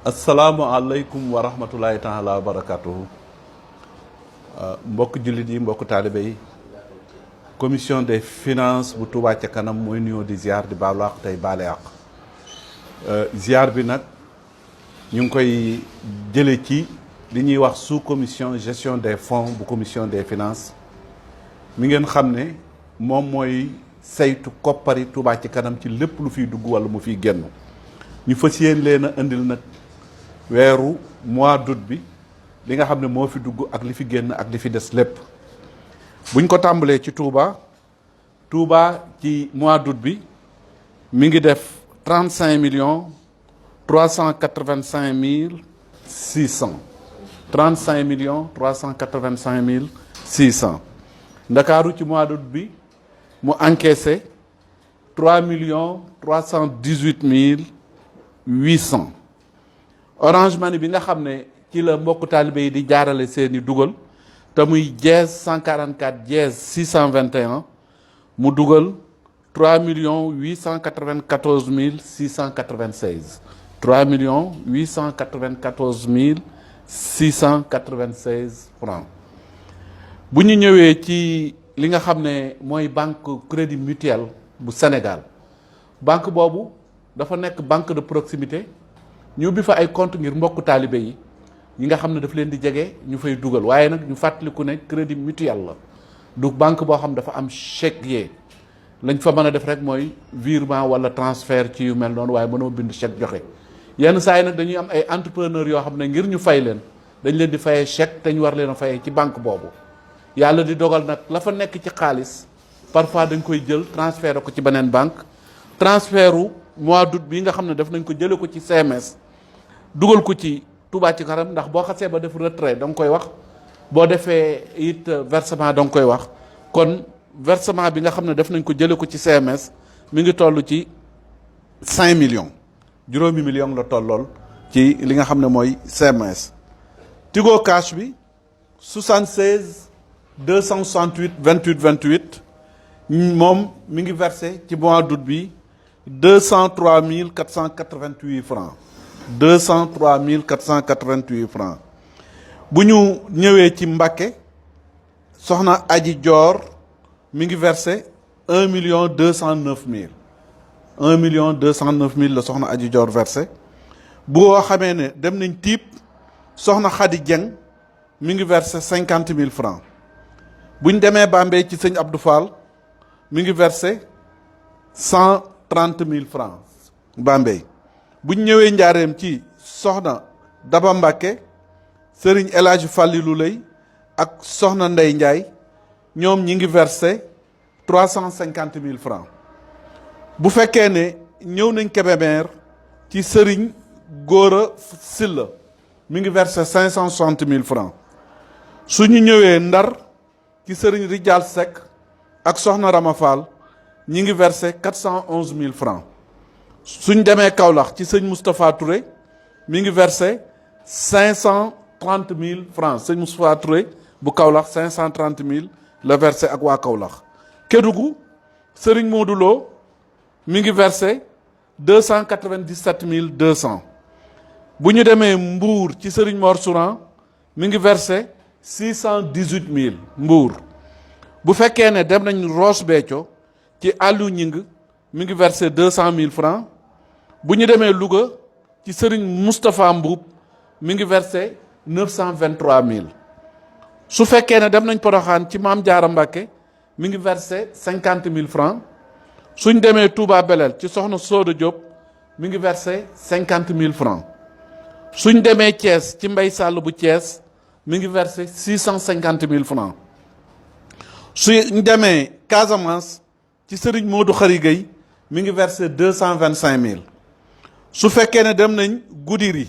asalaamualeykum wa rahmatulahi taala wa barakatuhu mbokk jullit yi mbokk taalibe yi commission des finances bu Touba ca kanam mooy nuyoo di ziar di baalu àq tey baale àq ziar bi nag ñu ngi koy jële ci li ñuy wax sous commission gestion des fonds bu commission des finances mi ngeen xam ne moom mooy saytu koppari Touba ci kanam ci lépp lu fiy dugg wala mu fiy génn ñu fas yéen leen a indil nag weeru mois d'août bi li nga xam ne moo fi dugg ak li fi génn ak li fi des lépp buñ ko tàmbalee ci Touba ci mois d'août bi mi ngi def 35 385 600 35 385 600 Ndakaaru ci mois d'août bi mu encaissé 3 318 800 Orange Money bi nga xam ne ci la mbokk taalibe yi di jaarale seeni dugal te muy dièse 144 dièse 621 mu dugal 3 894 696 3 894 696 francs bu ñu ñëwee ci li nga xam ne mooy banque crédit mutuel bu Sénégal banque boobu dafa nekk banque de proximité ñu ubbi fa ay compte ngir mbokk taalibe yi ñi nga xam ne daf leen di jege ñu fay dugal waaye nag ñu fàttaliku ne crédit mutuel la du banque boo xam dafa am chèque lañ fa mën a def rek mooy virement wala transfert ci yu mel noonu waaye mënoo bind chèque joxe yenn saa yi nag dañuy am ay entrepreneur yoo xam ne ngir ñu fay leen dañ leen di fayee chèque te ñu war leen a fayee ci banque boobu yàlla di dogal nag la fa nekk ci xaalis parfois dañ koy jël transféré ko ci beneen banque transfertu mois d'août bi nga xam ne def nañ ko jële ko ci CMS dugal ko ci Touba ci kanam ndax boo xasee ba def retrait da nga koy wax boo defee it versement da nga koy wax kon versement bi nga xam ne def nañ ko jële ko ci CMS mi ngi toll ci 5 millions juróomi millions la tollool ci li nga xam ne mooy CMS. Tigo Cash bi 76 268 28 28 moom mi ngi versé ci mois d'août bi 203 488 francs 203 488 francs bu ñu ñëwee ci Mbacké soxna Aji Dior mi ngi versé 1 209 000 1 209 000 la soxna Aji Dior versé bu ko xamee ne dem nañ Tiib soxna Khady Dieng mi ngi versé 50 000 francs bu ñu demee Bambey ci sëñ Abdou Fall mi ngi versé 130 000 francs Bambey bu ñu ñëwee Njaareem ci soxna Daba Mbacké Serigne El Hadj Fallilou Lay ak soxna Ndey Ndiaye ñoom ñi ngi versé 350 000 francs bu fekkee ne ñëw nañ Kébémer ci Serigne Gora Silla mi ngi versé 560 000 francs su ñu ñëwee Ndar ci Serigne Rijal Seck ak soxna Rama Fall ñi ngi versé 411 000 francs suñ demee Kaolack ci sëñ Moustapha Touré mi ngi versé 530 000 francs sëñ Moustapha Touré bu Kaolack 530 000 la versé ak waa Kaolack. Kédougou Serigne Modou Lo mi ngi versé 297 200 bu ñu demee Mbour ci Serigne Mor Souran mi ngi versé 618 000 Mbour bu fekkee ne dem nañ Ross Béthio ci Aliou Ñing mi ngi versé 200 000 francs bu ñu demee Louga ci Serigne Moustapha Mbuub mi ngi versé 923 000 su fekkee ne dem nañ Porokhane ci Maam Jaara Mbàkke mi ngi versé 50 000 francs suñ demee Touba Belel ci soxna Soda Diop mi ngi versé 50 000 francs suñ demee Thiès ci Mbay Sall bu Thiès mi ngi versé 650 000 francs suñ demee Casamance ci Serigne Modou Khary Gueye mi ngi versé 225 000 su fekkee ne dem nañ Goudiri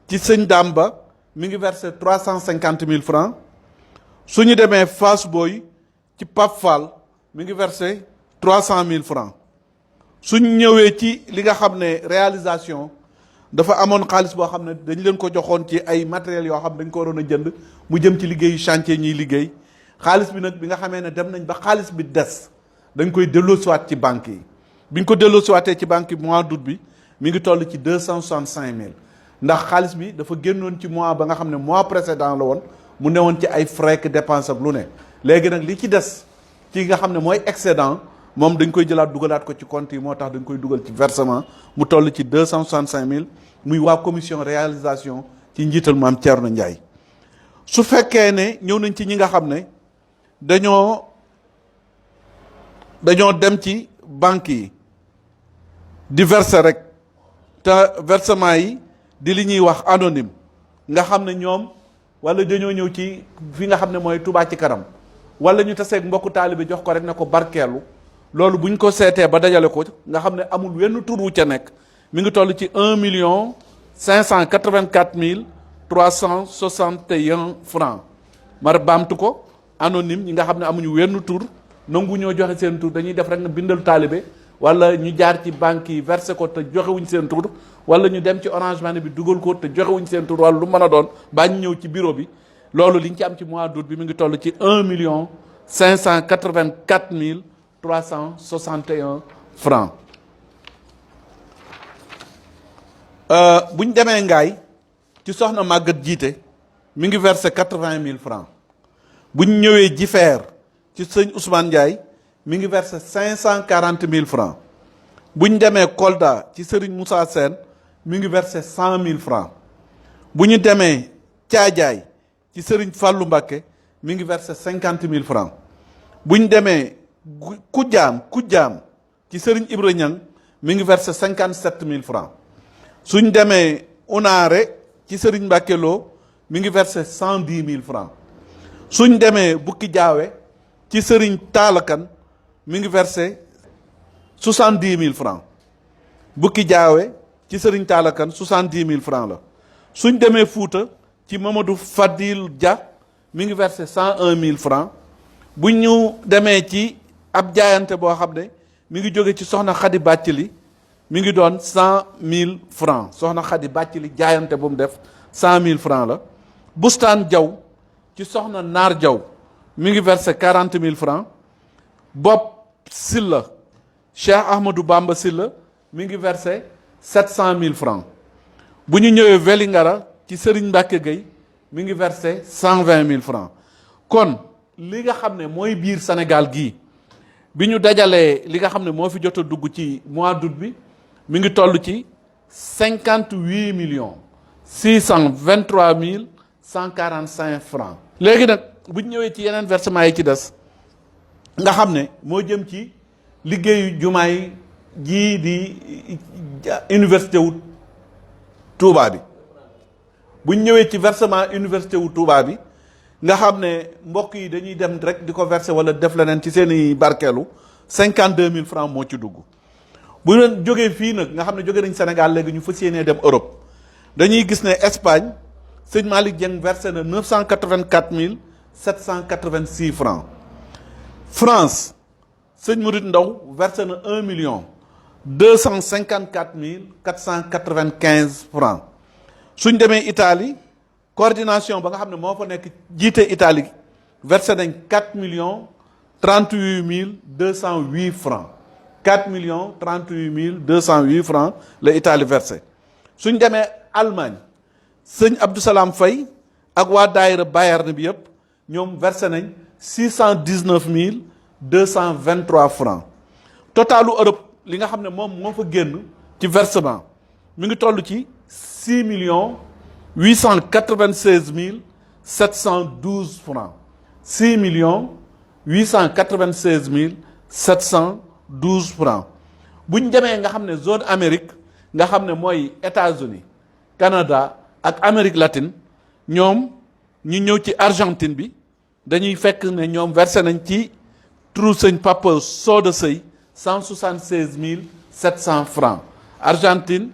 ci sëñ Damba mi ngi versé 350 000 francs su ñu demee Fass Boy ci Pape Fall mi ngi versé 300 000 francs suñ ñëwee ci li nga xam ne réalisation dafa amoon xaalis boo xam ne dañ leen ko joxoon ci ay matériels yoo xam ne dañ ko waroon a jënd mu jëm ci liggéeyu chantier ñuy liggéey xaalis bi nag bi nga xamee ne dem nañ ba xaalis bi des dañ koy delloosiwaat ci banque yi bi ñu ko delloosiwaatee ci banque yi mois d'août bi mi ngi toll ci 265 000 ndax xaalis bi dafa génnoon ci mois ba nga xam ne mois précédent la woon mu newoon ci ay frais que dépense ak lu ne léegi nag li ci des ci nga xam ne mooy excédent moom dañ koy jëlaat dugalaat ko ci compte yi moo tax dañ koy dugal ci versement mu toll ci 265 000 muy waa commission réalisation ci njiital maam Thierno Ndiaye. su fekkee ne ñëw nañ ci ñi nga xam ne dañoo dem ci banque yi di verser rek te versement yi di li ñuy wax anonyme nga xam ne ñoom wala dañoo ñëw ci fi nga xam ne mooy Touba ci kanam wala ñu taseeg mbokku taalibe jox ko rek ne ko barkeelu loolu buñ ko seetee ba dajale ko nga xam ne amul wenn tur wu ca nekk mi ngi toll ci 1,584,361 francs mar baamtu ko anonyme ñi nga xam ne amuñu wenn tur nangu ñoo joxe seen tur dañuy def rek na bindal taalibe wala ñu jaar ci banque yi versé ko te joxewuñ seen tur wala ñu dem ci Orange Money bi dugal ko te joxewuñ seen tur wala lu mën a doon baa ñu ñëw ci bureau bi loolu liñ ci am ci mois d'août bi mi ngi toll ci 1,584,361 francs. buñ demee ngaay ci soxna Maguette jiite mi ngi versé 80 000 francs. buñ ñëwee Jifeer ci sëñ Ousmane Ndiaye mi ngi versé 540 000 francs. buñ demee Kolda ci Serigne Moussa Sène mi ngi versé 100 000 francs. bu ñu demee Caajaay ci Serigne Fallou Mbacké mi ngi versé 50 000 francs. buñ demee Kudjaam ci Serigne Ibra Niang mi ngi versé 57 000 francs. suñ demee Unaare ci Serigne Mbacké Lo mi ngi versé 110 000 francs. suñ demee Bukki Jaawe ci Serigne Taalakan mi ngi versé 70 000 francs. Bukki Jaawe ci Serigne Taalakan 70 000 francs la. suñ demee Fuuta ci Mamadou Fadil Dia mi ngi versé 101 000 francs. bu ñu demee ci ab jaayante boo xam ne mi ngi jóge ci soxna Xadi Bàccili mi ngi doon 100 000 francs. soxna Xadi Bàccili jaayante bu mu def 100 000 francs la. Bustaan Jaw ci soxna Naar Jaw mi ngi versé 40 000 francs. Bopp Silla Cheikh Ahmadou Bamba Silla mi ngi versé 700 000 francs. bu ñu ñëwee Vélingara ci Serigne Mbacke Gueye mi ngi versé 120 000 francs. kon li nga xam ne mooy biir Sénégal gii bi ñu dajalee li nga xam ne moo fi jot a dugg ci mois d'août bi mi ngi toll ci 58,623,145 francs. léegi nag bu ñu ñëwee ci yeneen versement yi ci des nga xam ne moo jëm ci liggéeyu jumaay jii di université wu Touba bi bu ñu ñëwee ci versement université wu Touba bi nga xam ne mbokk yi dañuy dem rek di ko verser wala def leneen ci seeni barkeelu 52 000 francs moo ci dugg. bu leen jógee fii nag nga xam ne jóge nañ Sénégal léegi ñu fas yéenee dem Europe dañuy gis ne Espagne sëñ Malick Dieng versé na 984 786 francs. France sëñ Mourid Ndaw versé na 1,254,495 francs. suñ demee Italie coordination ba nga xam ne moo fa nekk jiite Italie versé nañ 4,38,208 francs. 4,38,208 francs la Italie versé. suñ demee Allemagne sëñ Abdou Salam Faye ak waa daayira Bayern bi yëpp ñoom versé nañ 619,223 francs. totalu Europe li nga xam ne moom moo fa génn ci versement mi ngi toll ci 6,896,712 francs. 6,896,712 francs. bu ñu demee nga xam ne zone Amérique nga xam ne mooy États-Unis Canada ak Amérique latine ñoom ñu ñëw ci Argentine bi dañuy fekk ne ñoom versé nañ ci turu sëñ Papa Soda Sey 176,700 francs. Argentine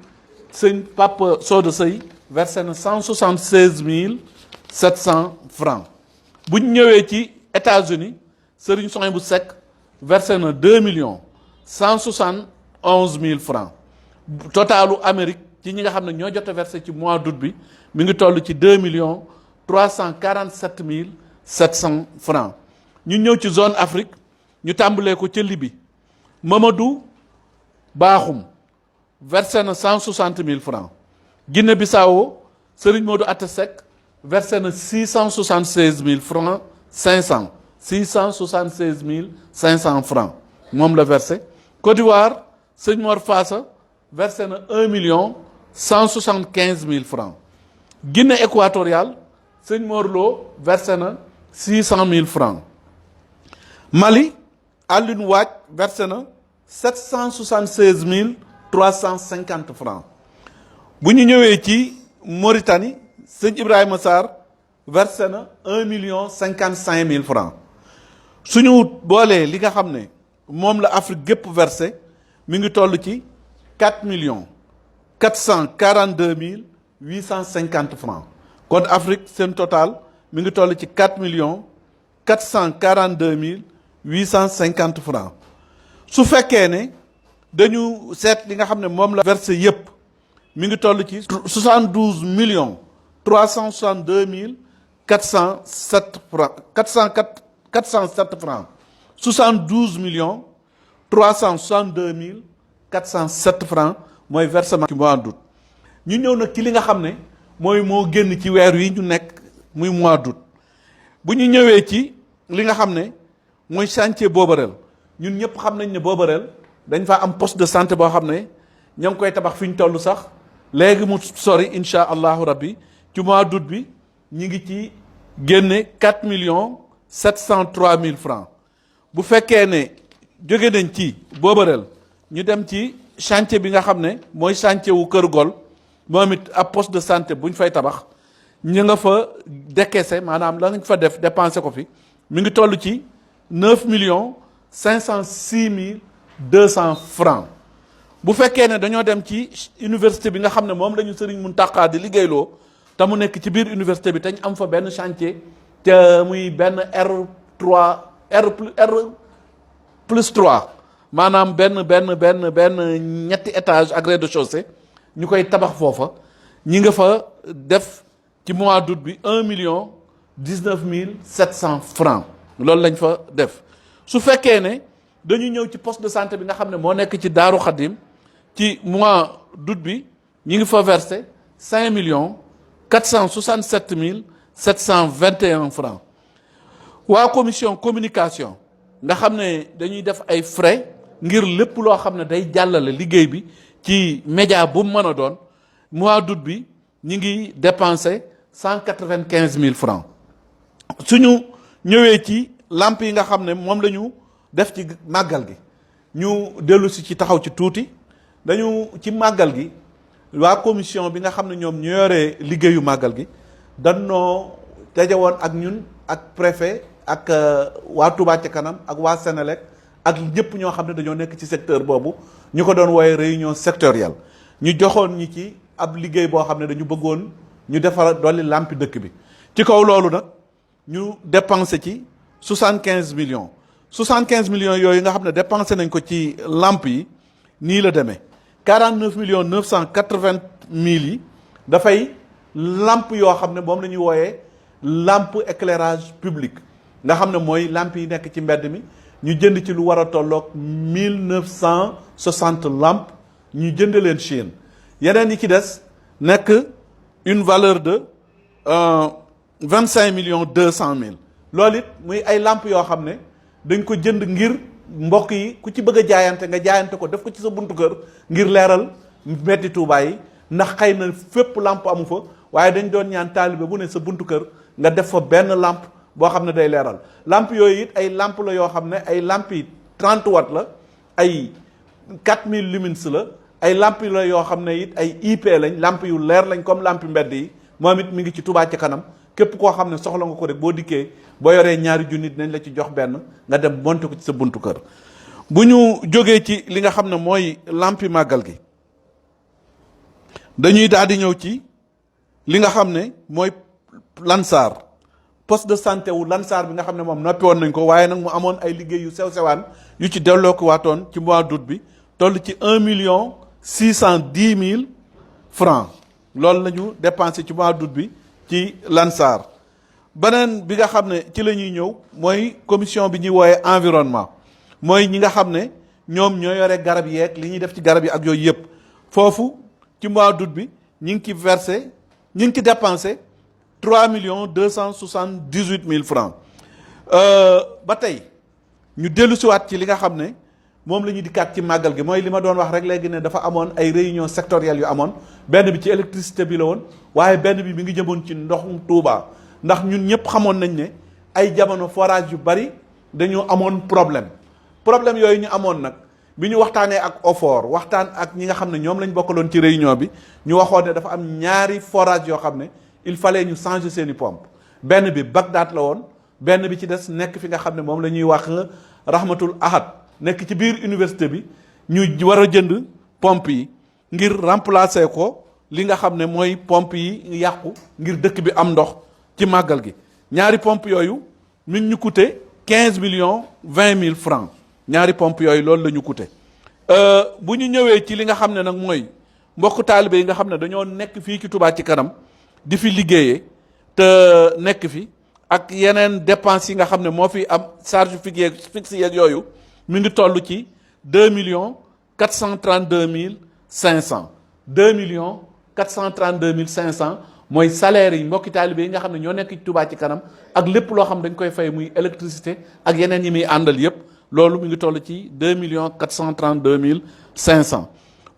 sëñ Papa Soda Sey versé na 176,700 francs. bu ñu ñëwee ci États-Unis Serigne Souhaïbou Seck versé na 2,171,000 francs. totalu Amérique ci ñi nga xam ne ñoo jot a versé ci mois d'août bi mi ngi toll ci 2,347,700 francs. ñu ñëw ci zone Afrique ñu tàmbalee ko ca Libye Mamadou Bakhoum versé na 160,000 francs. Guinée-Bissau Serigne Modou Atta Seck versé na 676 000 francs 500 676 500 francs moom la versé. Côte d'Ivoire Serigne Mor Fassa versé na 1 175 000 francs. Guinée équatoriale Serigne Mor Lo versé na 600 000 francs. Mali Alioune Wathie versé na 776 350 francs. bu ñu ñëwee ci Mauritanie sëñ Ibrahima Sarr versé na 1 055 000 francs. suñu boolee li nga xam ne moom la Afrique gépp versé mi ngi toll ci 4 442 850 francs. kon Afrique seen total mi ngi toll ci 4 442 850 francs. su fekkee ne dañu seet li nga xam ne moom la versé yépp mi ngi toll ci 72 362 407 francs 407 francs 72 362 407 francs mooy versement ci mois d'août. ñu ñëw nag ci li nga xam ne mooy moo génn ci weer wi ñu nekk muy mois d'août. bu ñu ñëwee ci li nga xam ne mooy chantier Boberel ñun ñëpp xam nañ ne Boberel dañ fa am poste de santé boo xam ne ñoo ngi koy tabax fi ñu toll sax léegi mu sori incha allahu rabbi ci mois d'août bi ñu ngi ci génne 4 703 000 francs. bu fekkee ne jóge nañ ci Boberel ñu dem ci chantier bi nga xam ne mooy chantier wu Kër Gol moom it ab poste de santé bu ñu fay tabax ñu nga fa décaissé maanaam la nga fa def dépensé ko fi mi ngi toll ci 9 506 200 francs. bu fekkee ne dañoo dem ci université bi nga xam ne moom la ñu Serigne Mountakha di liggéeyloo te mu nekk ci biir université bi te ñu am fa benn chantier te muy benn R+3 maanaam benn ñetti étage ak rez-de-chaussée ñu koy tabax foofa ñi nga fa def ci mois d'août bi 1 19 700 francs loolu lañ fa def. su fekkee ne dañu ñëw ci poste de santé bi nga xam ne moo nekk ci Daaru Xadim ci mois d'août bi ñi ngi fa versé 5 467 721 francs. waa commission communication nga xam ne dañuy def ay frais ngir lépp loo xam ne day jàllale liggéey bi ci média bu mu mën a doon mois d'août bi ñi ngi dépensé 195 000 francs. suñu ñëwee ci lamp yi nga xam ne moom la ñu def ci màggal gi ñu dellu si ci taxaw ci tuuti. dañu ci màggal gi waa commission bi nga xam ne ñoom ñu yore liggéeyu màggal gi dañoo daje woon ak ñun ak préfet ak waa Touba ca kanam ak waa Sénélec ak ñëpp ñoo xam ne dañoo nekk ci secteur boobu ñu ko doon wooye réunion sectorielle. ñu joxoon ñi ci ab liggéey boo xam ne dañu bëggoon ñu defar dolli lampi dëkk bi. ci kaw loolu nag ñu dépensé ci 75 millions yooyu nga xam ne dépensé nañ ko ci lamp yi nii la demee 49 980 000 yi dafay lamp yoo xam ne moom la ñuy wooyee lampe éclairage public nga xam ne mooy lamp yi nekk ci mbedd mi ñu jënd ci lu war a tolloog 1960 lampes ñu jënd leen Chine. yeneen yi ci des nekk une valeur de 25 200 000 loolu it muy ay lampes yoo xam ne dañ ko jënd ngir mbokk yi ku ci bëgg a jaayante nga jaayante ko def ko ci sa buntu kër ngir leeral mbeddi Tuubaa yi ndax xëy na fépp lampe amu fa waaye dañ doon ñaan taalibe bu ne sa buntu kër nga def fa benn lampe boo xam ne day leeral. lampe yooyu it ay lampe la yoo xam ne ay lampe yi 30 watts la ay 4000 lumens la ay lampe la yoo xam ne it ay IP lañ lampe yu leer lañ comme lampe mbedd yi moom it mi ngi ci Touba ca kanam képp koo xam ne soxla nga ko rek boo dikkee boo yoree ñaari junni dinañ la ci jox benn nga dem monter ko ci sa buntu kër. bu ñu jógee ci li nga xam ne mooy lampi màggal gi dañuy daal di ñëw ci li nga xam ne mooy Lansar poste de santé wu Lansar bi nga xam ne moom noppi woon nañ ko waaye nag mu amoon ay liggéey yu sew sewaan yu ci delloo ko waatoon ci mois d'août bi toll ci 1 610 000 francs loolu la ñu dépensé ci mois d'août bi ci Lansar. beneen bi nga xam ne ci la ñuy ñëw mooy commission bi ñuy wooyee environnement mooy ñi nga xam ne ñoom ñoo yore garab yeeg li ñuy def ci garab yi ak yooyu yëpp foofu ci mois d'août bi ñi ngi ci versé ñi ngi ci dépensé 3 278 000 francs ba tey ñu dellu siwaat ci li nga xam ne moom la ñu dikkaat ci màggal gi mooy li ma doon wax rek léegi ne dafa amoon ay réunion sectorielles yu amoon benn bi ci électricité bi la woon waaye benn bi mi ngi jëmoon ci ndoxum Touba ndax ñun ñëpp xamoon nañ ne ay jamono forage yu bari dañu amoon problème yooyu ñu amoon nag bi ñu waxtaanee ak OFOR waxtaan ak ñi nga xam ne ñoom lañ bokkaloon ci réunion bi ñu waxoon ne dafa am ñaari forage yoo xam ne il fallait ñu changer seeni pompe benn bi Bagdad la woon benn bi ci des nekk fi nga xam ne moom la ñuy wax Rahmatul Ahad nekk ci biir université bi ñu war a jënd pompe yi ngir remplacer ko li nga xam ne mooy pompe yi yàqu ngir dëkk bi am ndox ci màggal gi ñaari pompe yooyu mi ngi ñu coûté 15 020 000 francs ñaari pompe yooyu loolu la ñu coûté bu ñu ñëwee ci li nga xam ne nag mooy mbokk taalibe yi nga xam ne dañoo nekk fii ci Touba ci kanam di fi liggéeyee te nekk fi ak yeneen dépenses yi nga xam ne moo fi am charge fixe yeeg yooyu mi ngi toll ci 2 432 500 2 432 500 mooy salaire yi mbokki taalibe yi nga xam ne ñoo nekk ci Touba ci kanam ak lépp loo xam dañ koy fay muy électricité ak yeneen yi muy àndal yépp loolu mi ngi toll ci 2 432 500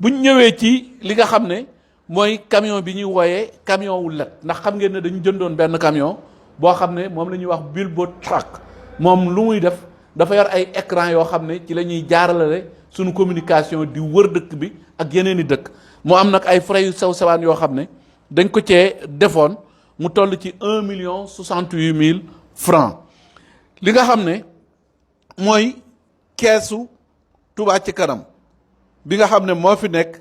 bu ñu ñëwee ci li nga xam ne mooy camion bi ñuy wooyee camion wu let ndax xam ngeen ne dañu jëndoon benn camion boo xam ne moom la ñuy wax bilbo truck moom lu muy def dafa yor ay écran yoo xam ne ci la ñuy jaarale suñu communication di wër dëkk bi ak yeneen i dëkk mu am nag ay frais yu sew sewaan yoo xam ne dañ ko cee defoon mu toll ci 1 068 000 francs li nga xam ne mooy keesu Touba ci kanam bi nga xam ne moo fi nekk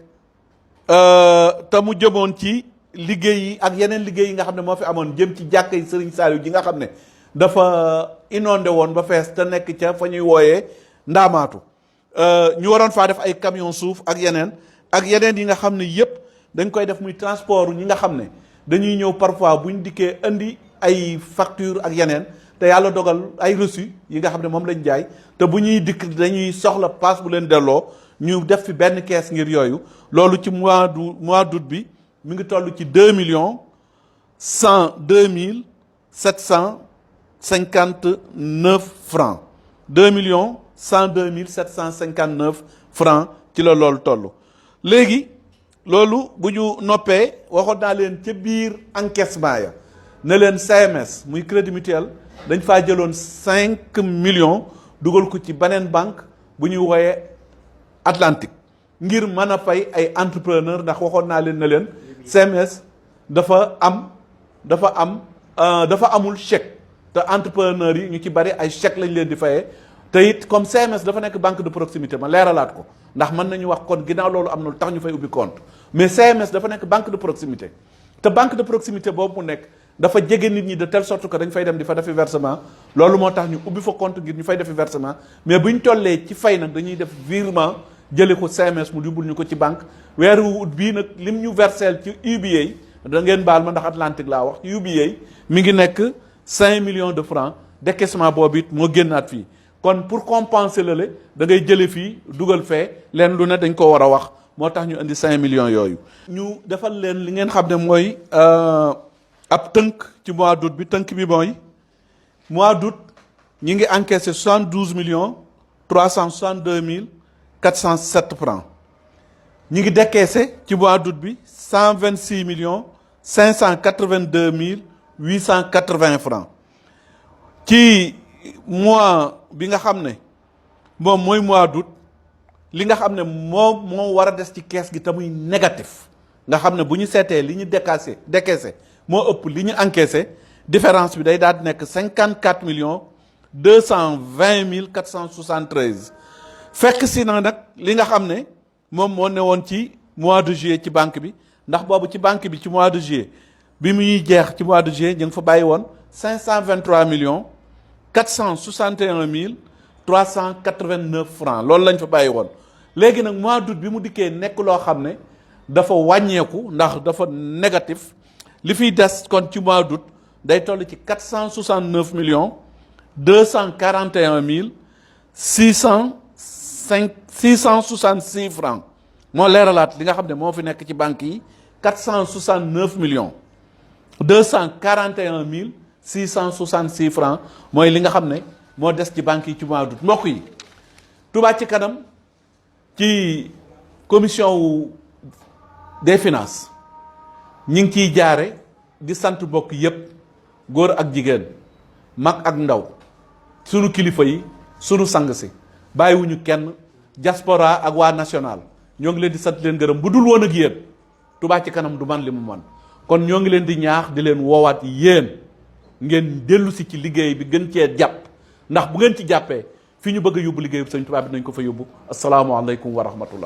te mu jëmoon ci liggéey yi ak yeneen liggéey yi nga xam ne moo fi amoon jëm ci jàkka yi Serigne Saliou ji nga xam ne dafa inondé woon ba fees te nekk ca fa ñuy wooyee ndaamaatu ñu waroon faa def ay camion suuf ak yeneen yi nga xam ne yépp dañ koy def muy transport ñi nga xam ne dañuy ñëw parfois buñ dikkee indi ay facture ak yeneen te yàlla dogal ay reçu yi nga xam ne moom lañ jaay te bu ñuy dikk dañuy soxla passe bu leen delloo ñu def fi benn kees ngir yooyu loolu ci mois d'août bi mi ngi toll ci 2 759 francs 2 102 759 francs ci la loolu toll léegi loolu bu ñu noppee waxoon naa leen ca biir encaissement ya ne leen CMS muy crédit mutuel dañ faa jëloon 5 millions dugal ko ci beneen banque bu ñuy wooyee Atlantique ngir mën a fay ay entrepreneur ndax waxoon naa leen ne leen CMS dafa amul chèque te entrepreneur yi ñu ci bari ay chèque lañ leen di fayee te it comme CMS dafa nekk banque de proximité ma leeralaat ko ndax mën nañu wax kon ginnaaw loolu am na lu tax ñu fay ubbi compte mais CMS dafa nekk banque de proximité te banque de proximité boobu mu nekk dafa jege nit ñi de telle sorte que dañ fay dem di fa defi versement loolu moo tax ñu ubbi fa compte ngir ñu fay defi versement mais buñ tollee ci fay nag dañuy def virement jële ko CMS mu yóbbul ñu ko ci banque weeru ut bii nag lim ñu verseel ci UBA da ngeen baal ma ndax Atlantique laa wax UBA mi ngi nekk 5 millions de francs décaissement boobu it moo génnaat fii kon pour compenser lale da ngay jële fii dugal fee leen lu ne dañ ko war a wax moo tax ñu indi 5 millions yooyu ñu defal leen li ngeen xam ne mooy ab tënk ci mois d'août bi tënk bi mooy mois d'août ñi ngi encaissé 72 362 407 francs ñi ngi décaissé ci mois d'août bi 126 582 880 francs ci mois bi nga xam ne moom mooy mois d'août li nga xam ne moo war a des ci kees gi te muy négatif nga xam ne bu ñu seetee li ñu décaissé moo ëpp li ñu encaissé différence bi day daal di nekk 54 220 473 fekk si na nag li nga xam ne moom moo newoon ci mois de juillet ci banque bi ndax boobu ci banque bi ci mois de juillet bi muy jeex ci mois de juillet ñu ngi fa bàyyi woon 523 461 389 francs loolu lañ fa bàyyi woon léegi nag mois d'août bi mu dikkee nekk loo xam ne dafa wàññeeku ndax dafa négatif li fiy des kon ci mois d'août day toll ci 469 241 666 francs moo leeralaat li nga xam ne moo fi nekk ci banque yi 469 millions 241 666 francs mooy li nga xam ne moo des ci banque yi ci mois d'août. mbokk yi Touba ci kanam ci commission des finances ñi ngi ciy jaare di sant mbokk yépp góor ak jigéen mag ak ndaw sunu kilifa yi sunu sang si bàyyiwuñu kenn diaspora ak waa national ñoo ngi leen di sant leen gërëm bu dul woon ak yéen Touba ci kanam du man li mu man kon ñoo ngi leen di ñaax di leen woowaat yéen ngeen dellu si ci liggéey bi gën cee jàpp ndax bu ngeen ci jàppee fi ñu bëgg a yóbbu liggéey bi Sëñ Touba bi nañ ko fa yóbbu asalaamaaleykum wa rahmatullah